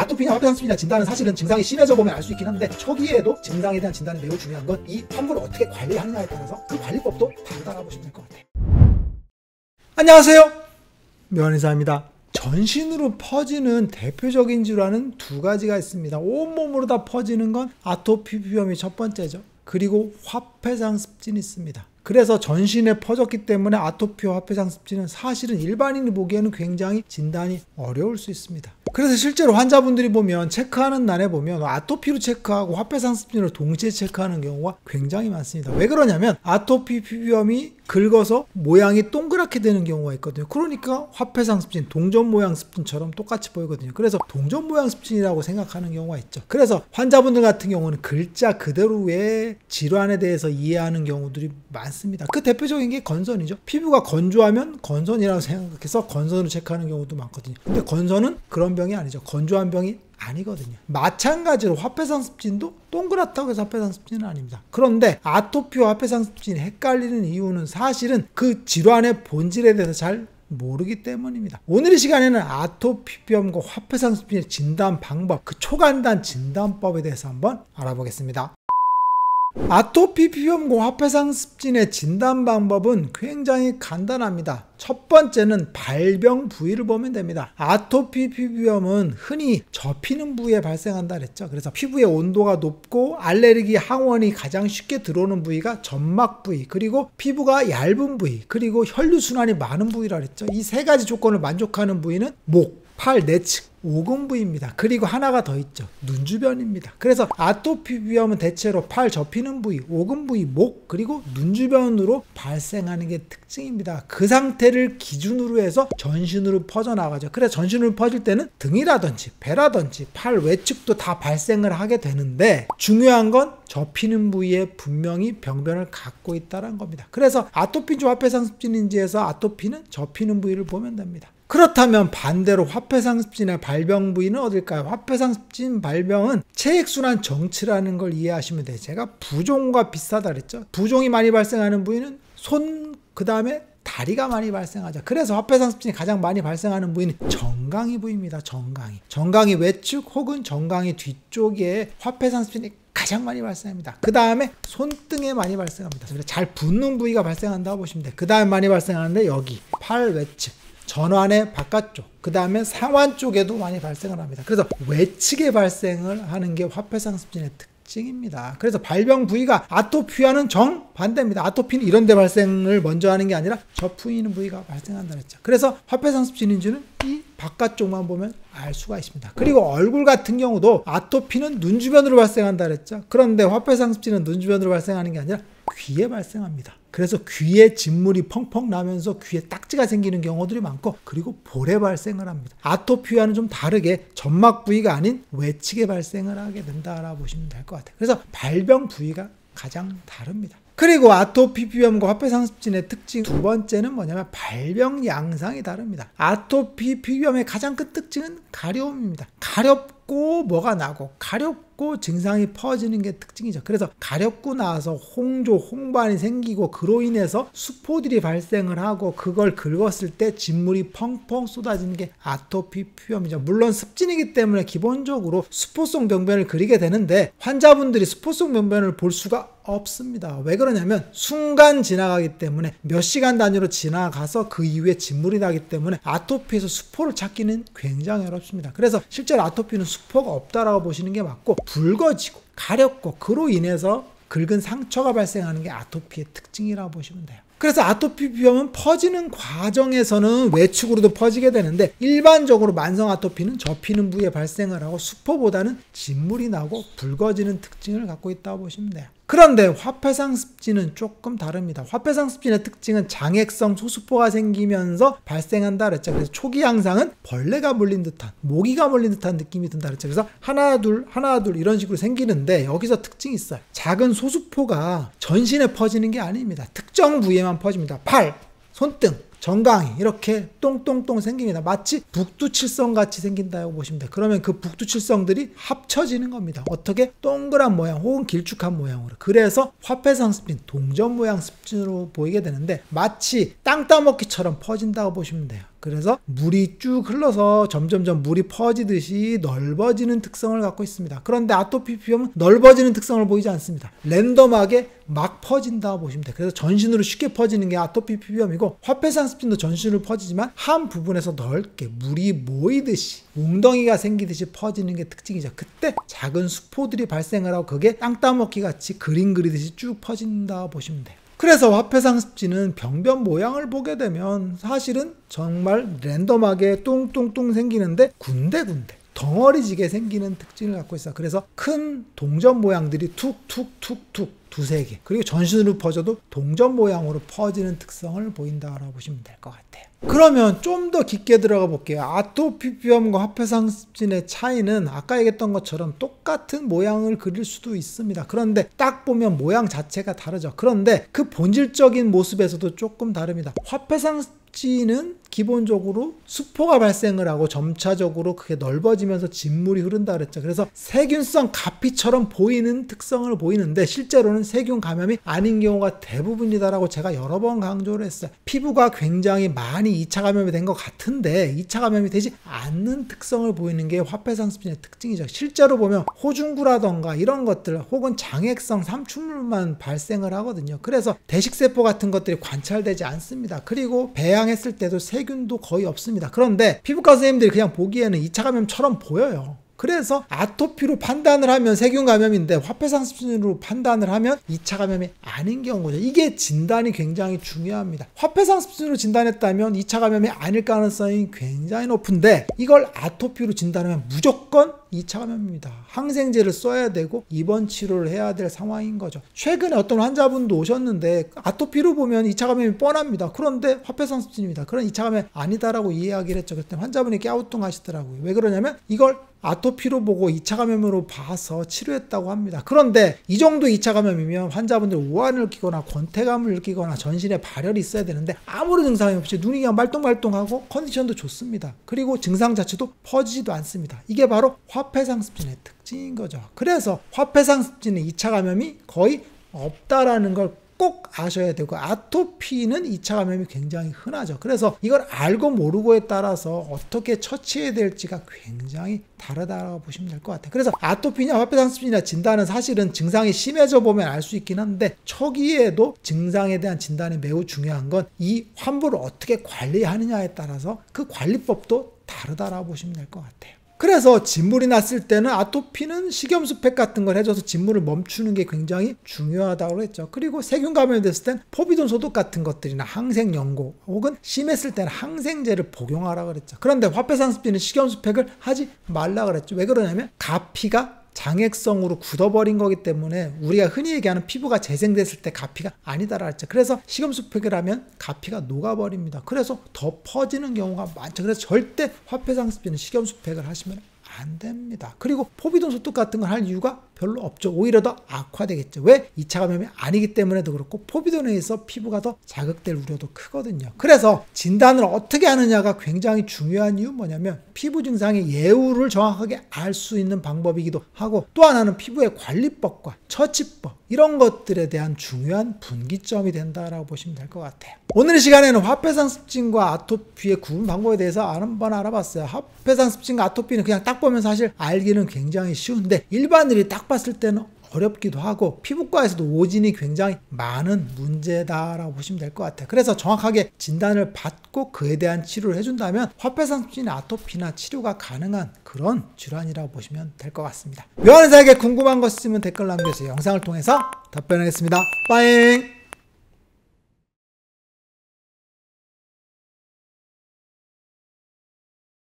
아토피냐 화폐상습진이냐 진단은 사실은 증상이 심해져 보면 알 수 있긴 한데 초기에도 증상에 대한 진단이 매우 중요한 건 이 환부를 어떻게 관리하느냐에 따라서 그 관리법도 다르다고 알아보시면 될 것 같아요. 안녕하세요, 명한의사입니다. 전신으로 퍼지는 대표적인 질환은 두 가지가 있습니다. 온몸으로 다 퍼지는 건 아토피 피부염이 첫 번째죠. 그리고 화폐상습진이 있습니다. 그래서 전신에 퍼졌기 때문에 아토피와 화폐상습진은 사실은 일반인이 보기에는 굉장히 진단이 어려울 수 있습니다. 그래서 실제로 환자분들이 보면 체크하는 난에 보면 아토피로 체크하고 화폐상습진으로 동시에 체크하는 경우가 굉장히 많습니다. 왜 그러냐면 아토피 피부염이 긁어서 모양이 동그랗게 되는 경우가 있거든요. 그러니까 화폐상습진, 동전 모양 습진처럼 똑같이 보이거든요. 그래서 동전 모양 습진이라고 생각하는 경우가 있죠. 그래서 환자분들 같은 경우는 글자 그대로의 질환에 대해서 이해하는 경우들이 많습니다. 그 대표적인 게 건선이죠. 피부가 건조하면 건선이라고 생각해서 건선으로 체크하는 경우도 많거든요. 근데 건선은 그런 병이 아니죠. 건조한 병이 아니거든요. 마찬가지로 화폐상습진도 동그랗다고 해서 화폐상습진은 아닙니다. 그런데 아토피와 화폐상습진이 헷갈리는 이유는 사실은 그 질환의 본질에 대해서 잘 모르기 때문입니다. 오늘 이 시간에는 아토피병과 화폐상습진의 진단 방법, 그 초간단 진단법에 대해서 한번 알아보겠습니다. 아토피 피부염과 화폐상습진의 진단 방법은 굉장히 간단합니다. 첫 번째는 발병 부위를 보면 됩니다. 아토피 피부염은 흔히 접히는 부위에 발생한다 그랬죠. 그래서 피부의 온도가 높고 알레르기 항원이 가장 쉽게 들어오는 부위가 점막 부위, 그리고 피부가 얇은 부위, 그리고 혈류순환이 많은 부위라 그랬죠. 이 세 가지 조건을 만족하는 부위는 목, 팔 내측, 오금 부위입니다. 그리고 하나가 더 있죠. 눈 주변입니다. 그래서 아토피 피부염은 대체로 팔 접히는 부위, 오금 부위, 목, 그리고 눈 주변으로 발생하는 게 특징입니다. 그 상태를 기준으로 해서 전신으로 퍼져나가죠. 그래서 전신으로 퍼질 때는 등이라든지 배라든지 팔 외측도 다 발생을 하게 되는데 중요한 건 접히는 부위에 분명히 병변을 갖고 있다는 겁니다. 그래서 아토피인지 화폐상습진인지 해서 아토피는 접히는 부위를 보면 됩니다. 그렇다면 반대로 화폐상습진의 발병 부위는 어딜까요? 화폐상습진 발병은 체액순환 정치라는 걸 이해하시면 돼요. 제가 부종과 비슷하다 그랬죠. 부종이 많이 발생하는 부위는 손, 그 다음에 다리가 많이 발생하죠. 그래서 화폐상습진이 가장 많이 발생하는 부위는 정강이 부위입니다. 정강이 외측 혹은 정강이 뒤쪽에 화폐상습진이 가장 많이 발생합니다. 그 다음에 손등에 많이 발생합니다. 그래서 잘 붓는 부위가 발생한다고 보시면 돼요. 그 다음에 많이 발생하는데 여기 팔 외측, 전완의 바깥쪽, 그 다음에 상완 쪽에도 많이 발생을 합니다. 그래서 외측에 발생을 하는 게 화폐상습진의 특징입니다. 그래서 발병 부위가 아토피와는 정반대입니다. 아토피는 이런 데 발생을 먼저 하는 게 아니라 접부위 있는 부위가 발생한다 그랬죠. 그래서 화폐상습진인지는 이 바깥쪽만 보면 알 수가 있습니다. 그리고 얼굴 같은 경우도 아토피는 눈 주변으로 발생한다 그랬죠. 그런데 화폐상습진은 눈 주변으로 발생하는 게 아니라 귀에 발생합니다. 그래서 귀에 진물이 펑펑 나면서 귀에 딱지가 생기는 경우들이 많고, 그리고 볼에 발생을 합니다. 아토피와는 좀 다르게 점막 부위가 아닌 외측에 발생을 하게 된다라고 보시면 될 것 같아요. 그래서 발병 부위가 가장 다릅니다. 그리고 아토피 피부염과 화폐상습진의 특징 두 번째는 뭐냐면 발병 양상이 다릅니다. 아토피 피부염의 가장 큰 특징은 가려움입니다. 가렵고 뭐가 나고 가렵고 증상이 퍼지는 게 특징이죠. 그래서 가렵고 나서 홍조, 홍반이 생기고 그로 인해서 수포들이 발생을 하고 그걸 긁었을 때 진물이 펑펑 쏟아지는 게 아토피 피부염이죠. 물론 습진이기 때문에 기본적으로 수포성 병변을 그리게 되는데 환자분들이 수포성 병변을 볼 수가 없습니다. 왜 그러냐면 순간 지나가기 때문에 몇 시간 단위로 지나가서 그 이후에 진물이 나기 때문에 아토피에서 수포를 찾기는 굉장히 어렵습니다. 그래서 실제로 아토피는 수포가 없다라고 보시는 게 맞고, 붉어지고 가렵고 그로 인해서 긁은 상처가 발생하는 게 아토피의 특징이라고 보시면 돼요. 그래서 아토피 피부염은 퍼지는 과정에서는 외측으로도 퍼지게 되는데 일반적으로 만성 아토피는 접히는 부위에 발생을 하고 수포보다는 진물이 나고 붉어지는 특징을 갖고 있다고 보시면 돼요. 그런데 화폐상습진은 조금 다릅니다. 화폐상습진의 특징은 장액성 소수포가 생기면서 발생한다 그랬죠. 그래서 초기 양상은 벌레가 물린 듯한, 모기가 물린 듯한 느낌이 든다 그랬죠. 그래서 하나 둘 이런 식으로 생기는데 여기서 특징이 있어요. 작은 소수포가 전신에 퍼지는 게 아닙니다. 특정 부위에만 퍼집니다. 팔, 손등, 정강이 이렇게 똥똥똥 생깁니다. 마치 북두칠성 같이 생긴다고 보시면 돼요. 그러면 그 북두칠성들이 합쳐지는 겁니다. 어떻게? 동그란 모양 혹은 길쭉한 모양으로. 그래서 화폐상 습진, 동전 모양 습진으로 보이게 되는데 마치 땅 따먹기처럼 퍼진다고 보시면 돼요. 그래서 물이 쭉 흘러서 점점점 물이 퍼지듯이 넓어지는 특성을 갖고 있습니다. 그런데 아토피 피부염은 넓어지는 특성을 보이지 않습니다. 랜덤하게 막 퍼진다고 보시면 돼요. 그래서 전신으로 쉽게 퍼지는 게 아토피 피부염이고, 화폐상 습진도 전신으로 퍼지지만 한 부분에서 넓게 물이 모이듯이 웅덩이가 생기듯이 퍼지는 게 특징이죠. 그때 작은 수포들이 발생을 하고 그게 땅 따먹기 같이 그림 그리듯이 쭉 퍼진다고 보시면 돼요. 그래서 화폐상 습진은 병변 모양을 보게 되면 사실은 정말 랜덤하게 뚱뚱뚱 생기는데 군데군데 덩어리지게 생기는 특징을 갖고 있어요. 그래서 큰 동전 모양들이 툭툭툭툭 두세 개, 그리고 전신으로 퍼져도 동전 모양으로 퍼지는 특성을 보인다라고 보시면 될 것 같아요. 그러면 좀 더 깊게 들어가 볼게요. 아토피 피부염과 화폐상 습진의 차이는 아까 얘기했던 것처럼 똑같은 모양을 그릴 수도 있습니다. 그런데 딱 보면 모양 자체가 다르죠. 그런데 그 본질적인 모습에서도 조금 다릅니다. 화폐상 습진은 기본적으로 수포가 발생을 하고 점차적으로 그게 넓어지면서 진물이 흐른다 그랬죠. 그래서 세균성 가피처럼 보이는 특성을 보이는데 실제로는 세균 감염이 아닌 경우가 대부분이다라고 제가 여러 번 강조를 했어요. 피부가 굉장히 많이 2차 감염이 된 것 같은데 2차 감염이 되지 않는 특성을 보이는 게 화폐상 습진의 특징이죠. 실제로 보면 호중구라던가 이런 것들 혹은 장액성 삼출물만 발생을 하거든요. 그래서 대식세포 같은 것들이 관찰되지 않습니다. 그리고 배양했을 때도 세균도 거의 없습니다. 그런데 피부과 선생님들이 그냥 보기에는 2차 감염처럼 보여요. 그래서 아토피로 판단을 하면 세균 감염인데 화폐상 습진으로 판단을 하면 2차 감염이 아닌 경우죠. 이게 진단이 굉장히 중요합니다. 화폐상 습진으로 진단했다면 2차 감염이 아닐 가능성이 굉장히 높은데 이걸 아토피로 진단하면 무조건 2차 감염입니다. 항생제를 써야 되고 입원 치료를 해야 될 상황인 거죠. 최근에 어떤 환자분도 오셨는데 아토피로 보면 2차 감염이 뻔합니다. 그런데 화폐상 습진입니다. 그런 2차 감염이 아니다라고 이야기를 했죠. 그때 환자분이 깨우뚱하시더라고요. 왜 그러냐면 이걸 아토피로 보고 2차 감염으로 봐서 치료했다고 합니다. 그런데 이 정도 2차 감염이면 환자분들 우환을 느끼거나 권태감을 느끼거나 전신에 발열이 있어야 되는데 아무런 증상이 없이 눈이 그냥 말똥말똥하고 컨디션도 좋습니다. 그리고 증상 자체도 퍼지지도 않습니다. 이게 바로 화폐상 습진의 특징인 거죠. 그래서 화폐상 습진의 2차 감염이 거의 없다라는 걸 꼭 아셔야 되고, 아토피는 2차 감염이 굉장히 흔하죠. 그래서 이걸 알고 모르고에 따라서 어떻게 처치해야 될지가 굉장히 다르다고 보시면 될 것 같아요. 그래서 아토피냐 화폐상 습진이냐 진단은 사실은 증상이 심해져 보면 알 수 있긴 한데 초기에도 증상에 대한 진단이 매우 중요한 건 이 환부를 어떻게 관리하느냐에 따라서 그 관리법도 다르다라고 보시면 될 것 같아요. 그래서 진물이 났을 때는 아토피는 식염수팩 같은 걸 해줘서 진물을 멈추는 게 굉장히 중요하다고 했죠. 그리고 세균 감염이 됐을 땐 포비돈 소독 같은 것들이나 항생 연고 혹은 심했을 때는 항생제를 복용하라고 그랬죠. 그런데 화폐상 습진은 식염수팩을 하지 말라 그랬죠. 왜 그러냐면 가피가 장액성으로 굳어버린 거기 때문에 우리가 흔히 얘기하는 피부가 재생됐을 때 가피가 아니다라 했죠. 그래서 식염수팩을 하면 가피가 녹아버립니다. 그래서 더 퍼지는 경우가 많죠. 그래서 절대 화폐상 습진은 식염수팩을 하시면 안 됩니다. 그리고 포비돈 소독 같은 걸 할 이유가 별로 없죠. 오히려 더 악화되겠죠. 왜? 2차 감염이 아니기 때문에도 그렇고 포비돈에 의해서 피부가 더 자극될 우려도 크거든요. 그래서 진단을 어떻게 하느냐가 굉장히 중요한 이유는 뭐냐면 피부 증상의 예후를 정확하게 알 수 있는 방법이기도 하고, 또 하나는 피부의 관리법과 처치법 이런 것들에 대한 중요한 분기점이 된다라고 보시면 될 것 같아요. 오늘 이 시간에는 화폐상 습진과 아토피의 구분 방법에 대해서 한번 알아봤어요. 화폐상 습진과 아토피는 그냥 딱 보면 사실 알기는 굉장히 쉬운데 일반인들이 딱 봤을 때는 어렵기도 하고 피부과에서도 오진이 굉장히 많은 문제다라고 보시면 될 것 같아요. 그래서 정확하게 진단을 받고 그에 대한 치료를 해준다면 화폐상 습진이나 아토피나 치료가 가능한 그런 질환이라고 보시면 될 것 같습니다. 묘한 의사에게 궁금한 것 있으면 댓글 남겨주세요. 영상을 통해서 답변하겠습니다. 빠잉!